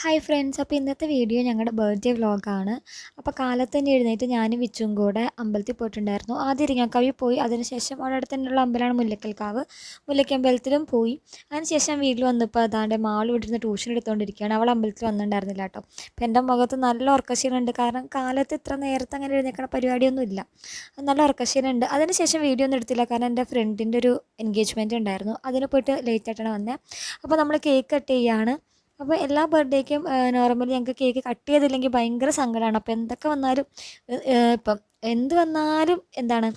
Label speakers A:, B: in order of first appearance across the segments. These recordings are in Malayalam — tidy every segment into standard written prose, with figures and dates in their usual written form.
A: ഹായ് ഫ്രണ്ട്സ്, അപ്പോൾ ഇന്നത്തെ വീഡിയോ ഞങ്ങളുടെ ബർത്ത്ഡേ വ്ളോഗാണ്. അപ്പോൾ കാലത്ത് തന്നെ എഴുന്നേറ്റ് ഞാനും വിച്ചും കൂടെ അമ്പലത്തിൽ പോയിട്ടുണ്ടായിരുന്നു. ആദ്യം ഇരിങ്ങാക്കാവിൽ പോയി, അതിനുശേഷം അവിടെ അടുത്ത് തന്നെയുള്ള അമ്പലമാണ് മുല്ലക്കൽക്കാവ്. മുല്ലക്കമ്പലത്തിലും പോയി. അതിനുശേഷം വീട്ടിൽ വന്നപ്പോൾ അതാണ്ട് മാൾ വിട്ടിരുന്ന് ട്യൂഷൻ എടുത്തുകൊണ്ടിരിക്കുകയാണ്. അവൾ അമ്പലത്തിൽ വന്നിട്ടുണ്ടായിരുന്നില്ല കേട്ടോ. അപ്പോൾ എൻ്റെ മുഖത്ത് നല്ല ഉറക്കക്ഷീണമുണ്ട്. കാരണം കാലത്ത് ഇത്ര നേരത്തെ അങ്ങനെ എഴുന്നേൽക്കണ പരിപാടിയൊന്നും ഇല്ല. നല്ല ഉറക്കക്ഷീണമുണ്ട്. അതിനുശേഷം വീഡിയോ ഒന്നും എടുത്തില്ല, കാരണം എൻ്റെ ഫ്രണ്ടിൻ്റെ ഒരു എൻഗേജ്മെൻറ്റ് ഉണ്ടായിരുന്നു. അതിന് പോയിട്ട് ലേറ്റായിട്ടാണ് വന്നത്. അപ്പോൾ നമ്മൾ കേക്ക് കട്ട് ചെയ്യുകയാണ്. അപ്പോൾ എല്ലാ ബർത്ത്ഡേക്കും നോർമലി ഞങ്ങൾക്ക് കേക്ക് കട്ട് ചെയ്തില്ലെങ്കിൽ ഭയങ്കര സങ്കടമാണ്. അപ്പോൾ എന്തൊക്കെ വന്നാലും ഇപ്പം എന്ത് വന്നാലും എന്താണ്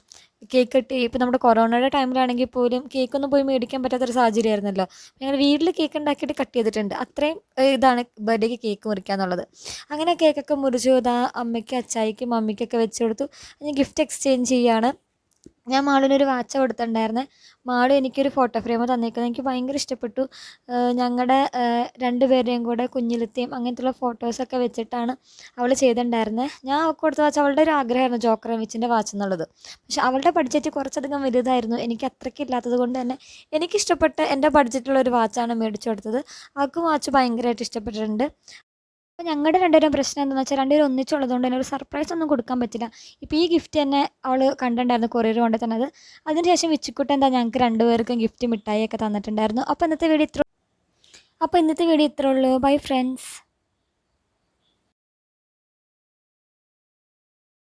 A: കേക്ക് കട്ട് ചെയ്യും. ഇപ്പോൾ നമ്മുടെ കൊറോണയുടെ ടൈമിലാണെങ്കിൽ പോലും കേക്കൊന്നും പോയി മേടിക്കാൻ പറ്റാത്തൊരു സാഹചര്യമായിരുന്നല്ലോ. ഞങ്ങൾ വീട്ടിൽ കേക്ക് ഉണ്ടാക്കിയിട്ട് കട്ട് ചെയ്തിട്ടുണ്ട്. അത്രയും ഇതാണ് ബർത്ത്ഡേക്ക് കേക്ക് മുറിക്കുക എന്നുള്ളത്. അങ്ങനെ കേക്കൊക്കെ മുറിച്ചു ഇതാ അമ്മയ്ക്കും അച്ചായിക്കും മമ്മിക്കൊക്കെ വെച്ച് കൊടുത്തു. ഞാൻ ഗിഫ്റ്റ് എക്സ്ചേഞ്ച് ചെയ്യുകയാണ്. ഞാൻ മാളിനൊരു വാച്ച് കൊടുത്തിട്ടുണ്ടായിരുന്നെ. മാളു എനിക്കൊരു ഫോട്ടോ ഫ്രെയിം തന്നേക്കുന്നത് എനിക്ക് ഭയങ്കര ഇഷ്ടപ്പെട്ടു. ഞങ്ങളുടെ രണ്ടുപേരുടെയും കൂടെ കുഞ്ഞിലത്തെയും അങ്ങനത്തെയുള്ള ഫോട്ടോസൊക്കെ വെച്ചിട്ടാണ് അവൾ ചെയ്തിട്ടുണ്ടായിരുന്നത്. ഞാൻ അവൾക്ക് കൊടുത്ത വാച്ച് അവളുടെ ഒരു ആഗ്രഹമായിരുന്നു, ജോക്കർ ആൻഡ് വിച്ചിൻ്റെ വാച്ച് എന്നുള്ളത്. പക്ഷെ അവളുടെ ബഡ്ജറ്റ് കുറച്ചധികം വലുതായിരുന്നു. എനിക്ക് അത്രയ്ക്ക് ഇല്ലാത്തത് കൊണ്ട് തന്നെ എനിക്കിഷ്ടപ്പെട്ട എൻ്റെ ബഡ്ജറ്റുള്ളൊരു വാച്ചാണ് മേടിച്ചു കൊടുത്തത്. അവൾക്കും വാച്ച് ഭയങ്കരമായിട്ട് ഇഷ്ടപ്പെട്ടിട്ടുണ്ട്. അപ്പോൾ ഞങ്ങളുടെ രണ്ടുപേരും പ്രശ്നം എന്താണെന്ന് വെച്ചാൽ രണ്ടുപേരും ഒന്നിച്ചുള്ളതുകൊണ്ട് തന്നെ ഒരു സർപ്രൈസ് ഒന്നും കൊടുക്കാൻ പറ്റില്ല. ഇപ്പോൾ ഈ ഗിഫ്റ്റ് തന്നെ അവൾ കണ്ടിട്ടുണ്ടായിരുന്നു, കൊറിയർ കൊണ്ട് തന്നത്. അതിനുശേഷം വിച്ചുക്കുട്ടൻ എന്താ ഞങ്ങൾക്ക് രണ്ടുപേർക്കും ഗിഫ്റ്റ് മിഠായിയൊക്കെ തന്നിട്ടുണ്ടായിരുന്നു. അപ്പോൾ ഇന്നത്തെ വീഡിയോ ഇത്രേ ഉള്ളൂ. Bye friends.